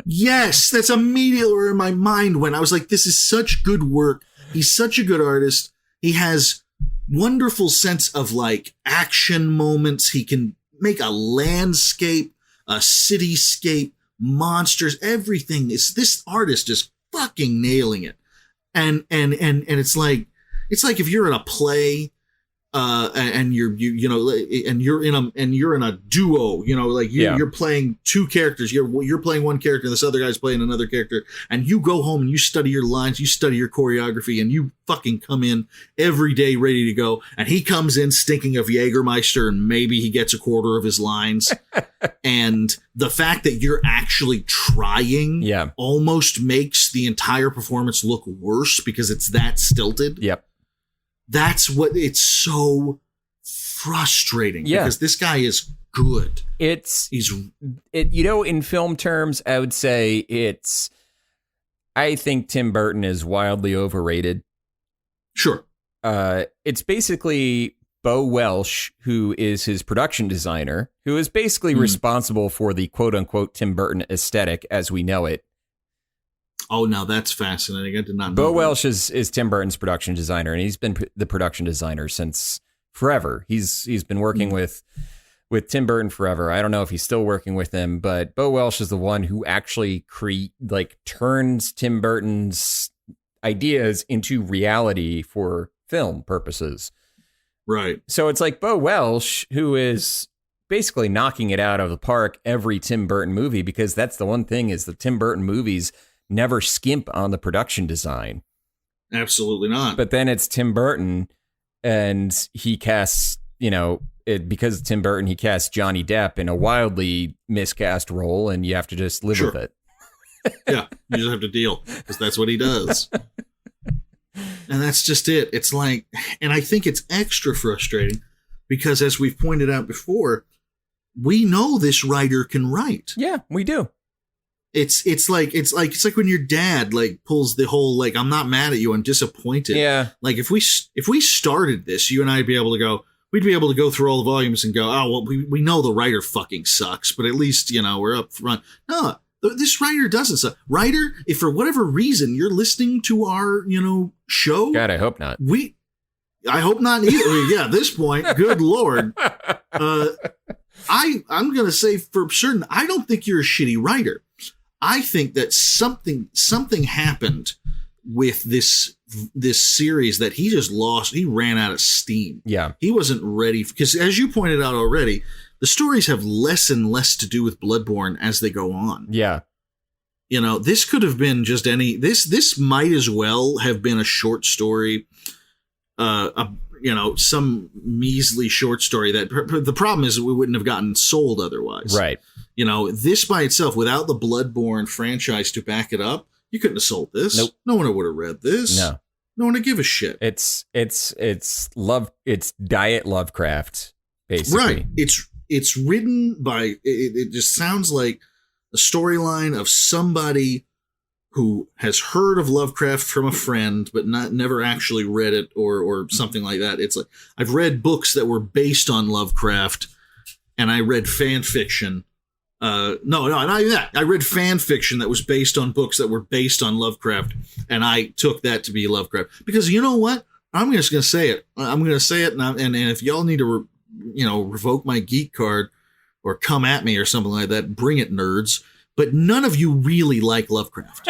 Yes, that's immediately where my mind went. I was like, this is such good work. He's such a good artist. He has wonderful sense of like action moments. He can make a landscape, a cityscape, monsters, everything. This artist is fucking nailing it. And it's like if you're in a play and you're in a duo, like you're playing two characters. You're playing one character, and this other guy's playing another character, and you go home and you study your lines, you study your choreography, and you fucking come in every day ready to go. And he comes in stinking of Jägermeister, and maybe he gets a quarter of his lines. And the fact that you're actually trying almost makes the entire performance look worse because it's that stilted. Yep. That's what it's so frustrating because this guy is good. In film terms, I would say I think Tim Burton is wildly overrated. Sure. It's basically Bo Welsh, who is his production designer, who is basically responsible for the quote unquote Tim Burton aesthetic as we know it. Oh, now that's fascinating. I did not know. Bo Welsh is Tim Burton's production designer, and he's been the production designer since forever. He's been working with Tim Burton forever. I don't know if he's still working with him, but Bo Welsh is the one who actually turns Tim Burton's ideas into reality for film purposes. Right. So it's like Bo Welsh, who is basically knocking it out of the park every Tim Burton movie, because that's the one thing is the Tim Burton movies never skimp on the production design. Absolutely not. But then it's Tim Burton, and he casts, because it's Tim Burton, he casts Johnny Depp in a wildly miscast role, and you have to just live with it. Yeah, you just have to deal, because that's what he does. And that's just it. It's like, and I think it's extra frustrating, because as we've pointed out before, we know this writer can write. Yeah, we do. It's like when your dad pulls the whole I'm not mad at you, I'm disappointed. Yeah. Like if we started this, you and I'd be able to go through all the volumes and go, oh well, we know the writer fucking sucks, but at least we're up front. No, this writer doesn't suck. Writer, if for whatever reason you're listening to our show, God, I hope not. I hope not either. Yeah, at this point, good Lord. I'm gonna say for certain, I don't think you're a shitty writer. I think that something happened with this series that he just lost. He ran out of steam. Yeah. He wasn't ready because, as you pointed out already, the stories have less and less to do with Bloodborne as they go on. Yeah. This could have been just this might as well have been a short story, some measly short story that the problem is we wouldn't have gotten sold otherwise. Right. This by itself, without the Bloodborne franchise to back it up, you couldn't have sold this. Nope. No one would have read this. No one would give a shit. It's Diet Lovecraft, basically. Right. It's written by, it just sounds like a storyline of somebody who has heard of Lovecraft from a friend, but never actually read it or something like that. It's like, I've read books that were based on Lovecraft, and I read fan fiction. No, not even that. I read fan fiction that was based on books that were based on Lovecraft, and I took that to be Lovecraft. Because you know what? I'm just going to say it. I'm going to say it, and if y'all need to, revoke my geek card or come at me or something like that, bring it, nerds. But none of you really like Lovecraft.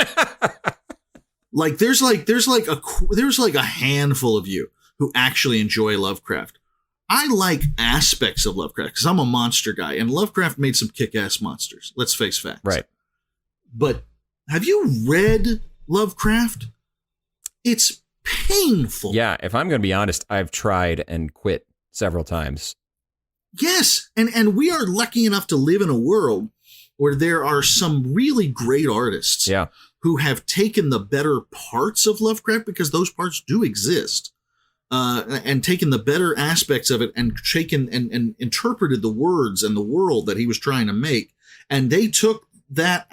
There's a handful of you who actually enjoy Lovecraft. I like aspects of Lovecraft because I'm a monster guy, and Lovecraft made some kick-ass monsters. Let's face facts. Right. But have you read Lovecraft? It's painful. Yeah, if I'm going to be honest, I've tried and quit several times. Yes, and we are lucky enough to live in a world where there are some really great artists who have taken the better parts of Lovecraft, because those parts do exist, and taken the better aspects of it and taken and interpreted the words and the world that he was trying to make. And they took the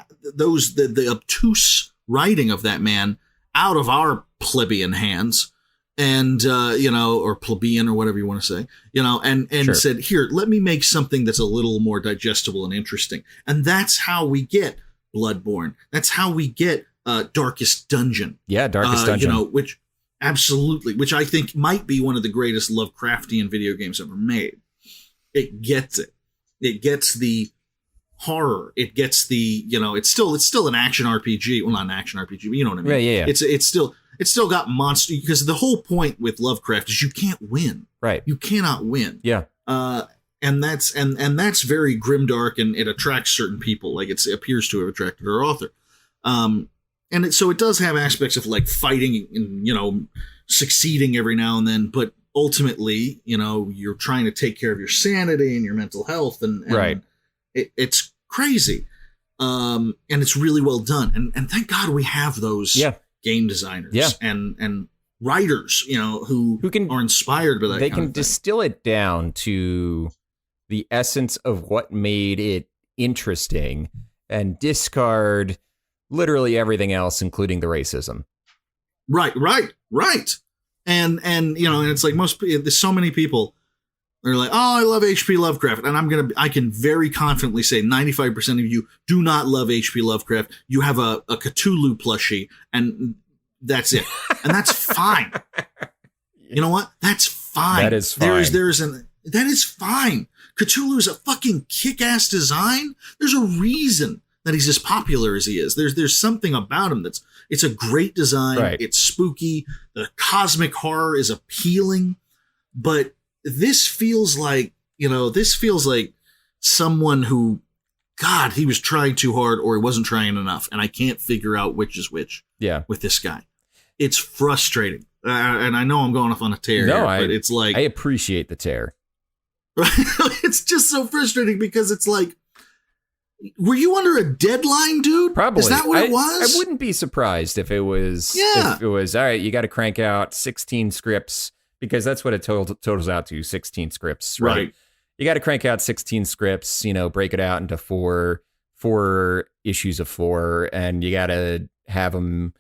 obtuse writing of that man out of our plebeian hands, and or plebeian or whatever you want to say, and sure, said, here, let me make something that's a little more digestible and interesting. And that's how we get Bloodborne. That's how we get Darkest Dungeon. Yeah, Darkest Dungeon. Which I think might be one of the greatest Lovecraftian video games ever made. It gets it. It gets the horror. It gets the, it's still an action RPG. Well, not an action RPG, but you know what I mean? Yeah. It's still, It's still got monster, because the whole point with Lovecraft is you can't win. Right. You cannot win. Yeah. And that's very grimdark, and it attracts certain people. Like it appears to have attracted our author. So it does have aspects of like fighting and, succeeding every now and then, but ultimately, you're trying to take care of your sanity and your mental health, and right. It's crazy. And it's really well done. And thank God we have those game designers and writers, who are inspired by that. They can distill it down to the essence of what made it interesting and discard literally everything else, including the racism. Right. And it's like there's so many people that are like, oh, I love H.P. Lovecraft. And I can very confidently say 95% of you do not love H.P. Lovecraft. You have a Cthulhu plushie, and that's it. And that's fine. You know what? That's fine. That is fine. That is fine. Cthulhu is a fucking kick-ass design. There's a reason that he's as popular as he is. There's something about him it's a great design. Right. It's spooky. The cosmic horror is appealing. But this feels like someone who, God, he was trying too hard or he wasn't trying enough. And I can't figure out which is which with this guy. It's frustrating. And I know I'm going off on a tear here, but it's like, I appreciate the tear. It's just so frustrating because it's like, were you under a deadline, dude? Probably. Is that what it was? I wouldn't be surprised if it was. Yeah. If it was, all right, you got to crank out 16 scripts, because that's what it totals out to, 16 scripts, right? You got to crank out 16 scripts, break it out into four issues of 4, and you got to have them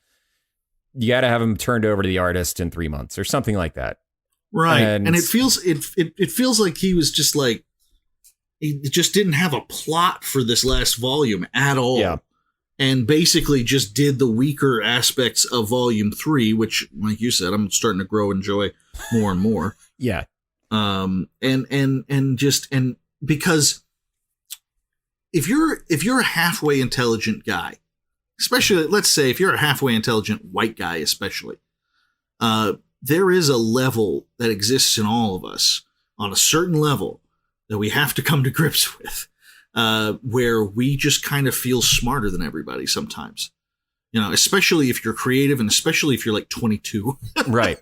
turned over to the artist in 3 months or something like that. Right. And it feels like he was just like, he just didn't have a plot for this last volume at all. Yeah. And basically just did the weaker aspects of volume 3, which, like you said, I'm starting to grow and enjoy more and more. Yeah. And because if you're a halfway intelligent guy, especially, let's say if you're a halfway intelligent white guy, especially, there is a level that exists in all of us on a certain level that we have to come to grips with, where we just kind of feel smarter than everybody sometimes, especially if you're creative and especially if you're like 22. Right.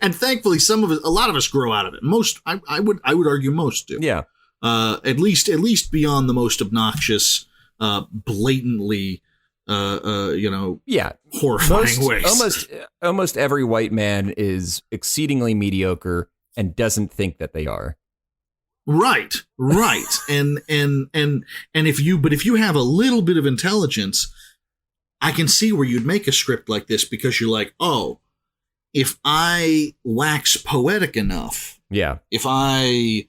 And thankfully a lot of us grow out of it. Most, I would argue most do. Yeah. At least beyond the most obnoxious, blatantly, horrifying ways. Almost every white man is exceedingly mediocre and doesn't think that they are. Right. and if you have a little bit of intelligence, I can see where you'd make a script like this, because you're like, oh, if I wax poetic enough, if I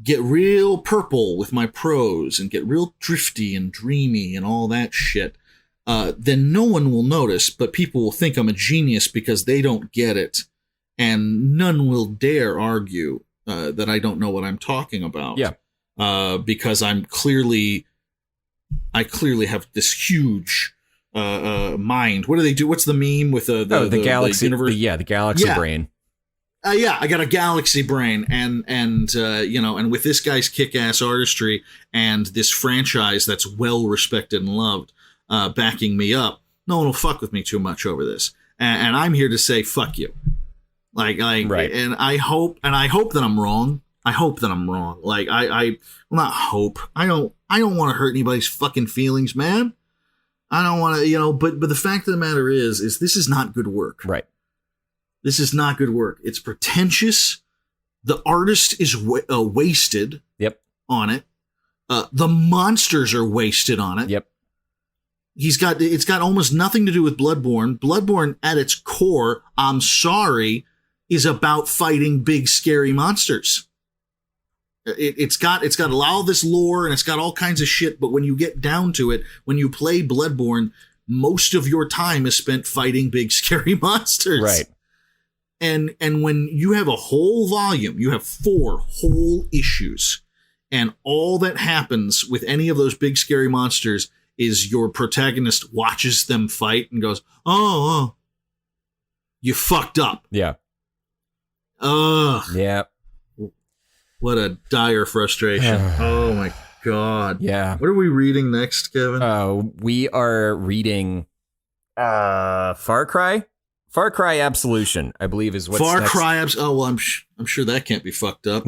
get real purple with my prose and get real drifty and dreamy and all that shit, then no one will notice, but people will think I'm a genius because they don't get it, and none will dare argue that I don't know what I'm talking about. Yeah. Because I clearly have this huge mind. What do they do? What's the meme with the galaxy? The universe? The galaxy brain. I got a galaxy brain, and with this guy's kick-ass artistry and this franchise that's well respected and loved, backing me up, no one will fuck with me too much over this. And I'm here to say fuck you. Right. And I hope that I'm wrong. I hope that I'm wrong. Like I not hope. I don't want to hurt anybody's fucking feelings, man. I don't want to, but the fact of the matter is this is not good work. Right. This is not good work. It's pretentious. The artist is wasted. Yep. On it. The monsters are wasted on it. Yep. It's got almost nothing to do with Bloodborne. Bloodborne at its core, I'm sorry, is about fighting big scary monsters. It's got all this lore and it's got all kinds of shit, but when you get down to it, when you play Bloodborne, most of your time is spent fighting big scary monsters. Right. And when you have a whole volume, you have 4 whole issues, and all that happens with any of those big scary monsters is your protagonist watches them fight and goes, oh, you fucked up. Yeah. Ugh. Yeah. What a dire frustration. Oh my God. Yeah. What are we reading next, Kevin? We are reading Far Cry. Far Cry Absolution, I believe, is what's Far next. Cry I'm sure that can't be fucked up.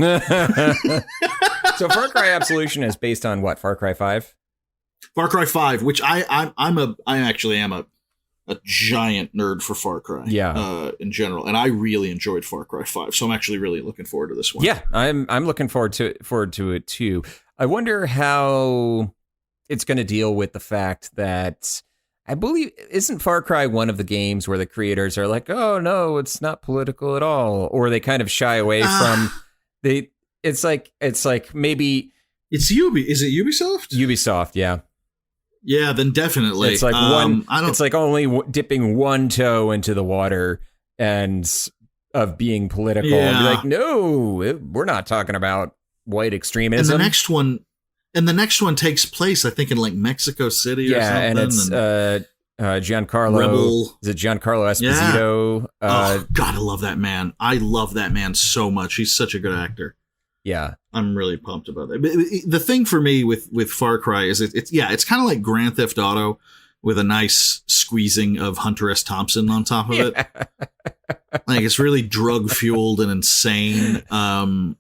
So Far Cry Absolution is based on what? Far Cry 5? Far Cry 5, which I actually am a giant nerd for Far Cry. Yeah. In general, and I really enjoyed Far Cry 5, so I'm actually really looking forward to this one. Yeah, I'm looking forward to it too. I wonder how it's going to deal with the fact that I believe isn't Far Cry one of the games where the creators are like, "Oh no, it's not political at all," or they kind of shy away from they. It's like maybe it's Is it Ubisoft? Ubisoft, yeah. Yeah, then definitely. It's like it's like only dipping one toe into the water and of being political. Yeah. And be like, no, we're not talking about white extremism. And the next one takes place, I think, in like Mexico City or something. And it's Giancarlo. Rebel. Is it Giancarlo Esposito? Yeah. God, I love that man. I love that man so much. He's such a good actor. Yeah. I'm really pumped about that. The thing for me with Far Cry is it's kind of like Grand Theft Auto with a nice squeezing of Hunter S. Thompson on top of it. Like it's really drug fueled and insane. But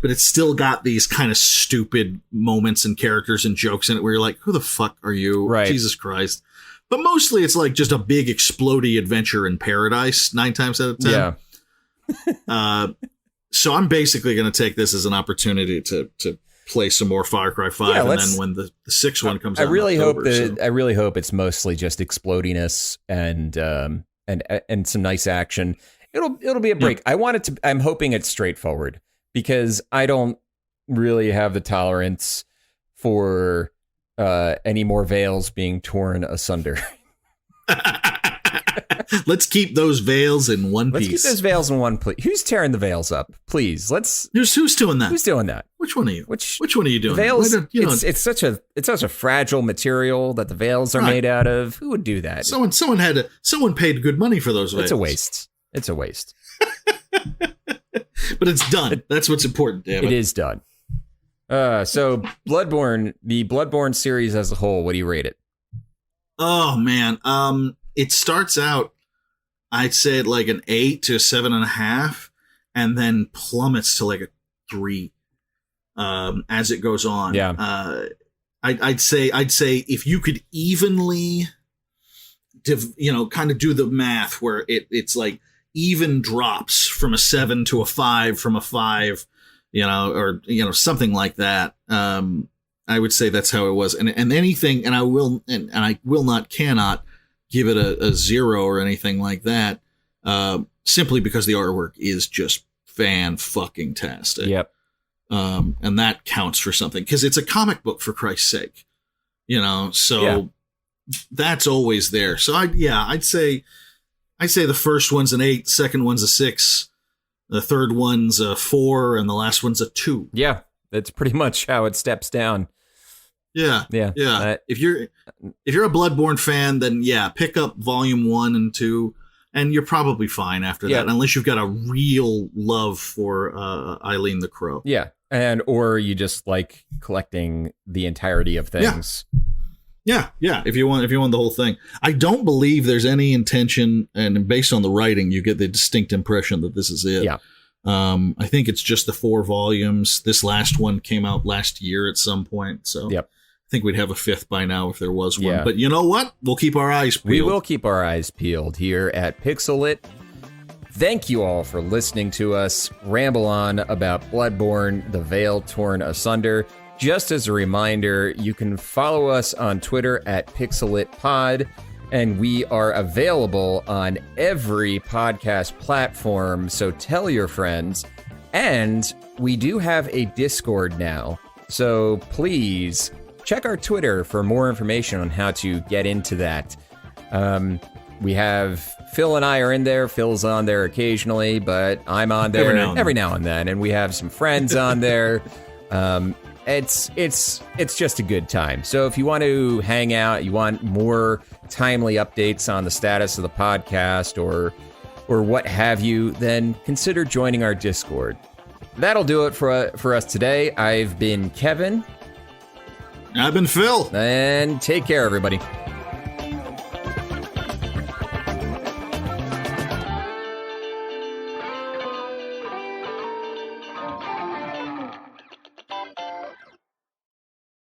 it's still got these kind of stupid moments and characters and jokes in it where you're like, who the fuck are you? Right. Jesus Christ. But mostly it's like just a big explodey adventure in paradise 9 times out of 10. Yeah. So I'm basically going to take this as an opportunity to play some more Far Cry 5, and then when the 6th one comes out, I really hope it's mostly just explodiness and some nice action. It'll be a break. Yeah. I'm hoping it's straightforward because I don't really have the tolerance for any more veils being torn asunder. Let's keep those veils in one piece. Let's keep those veils in one piece. Who's tearing the veils up? Please, let's. Who's doing that? Who's doing that? Which one are you? Which one are you doing? Veils. It's such a fragile material that the veils are made out of. Who would do that? Someone paid good money for those veils. It's a waste. But it's done. That's what's important, damn it. It is done. So Bloodborne, the Bloodborne series as a whole, what do you rate it? Oh man, it starts out, I'd say like an 8 to 7.5, and then plummets to like a 3 as it goes on. Yeah. I'd say if you could evenly, kind of do the math where it's like even drops from a 7 to a 5, from a 5, or something like that. I would say that's how it was, and anything, and I cannot give it a 0 or anything like that, simply because the artwork is just fan-fucking-tastic. Yep. And that counts for something, because it's a comic book, for Christ's sake. So that's always there. So I'd say the first one's an 8, the second one's a 6, the third one's a 4, and the last one's a 2. Yeah, that's pretty much how it steps down. Yeah. If you're a Bloodborne fan, then pick up volume 1 and 2, and you're probably fine after that, unless you've got a real love for Eileen the Crow. Yeah, or you just like collecting the entirety of things. Yeah. If you want the whole thing, I don't believe there's any intention, and based on the writing, you get the distinct impression that this is it. Yeah. I think it's just the 4 volumes. This last one came out last year at some point, so I think we'd have a 5th by now if there was one. Yeah. But you know what? We'll keep our eyes peeled. We will keep our eyes peeled here at Pixel-Lit. Thank you all for listening to us ramble on about Bloodborne, the Veil Torn Asunder. Just as a reminder, you can follow us on Twitter at PixelLitPod, and we are available on every podcast platform, so tell your friends. And we do have a Discord now, so please check our Twitter for more information on how to get into that. We have Phil and I are in there. Phil's on there occasionally, but I'm on there every now and then. And we have some friends on there. it's just a good time. So if you want to hang out, you want more timely updates on the status of the podcast or what have you, then consider joining our Discord. That'll do it for us today. I've been Kevin. I've been Phil. And take care, everybody.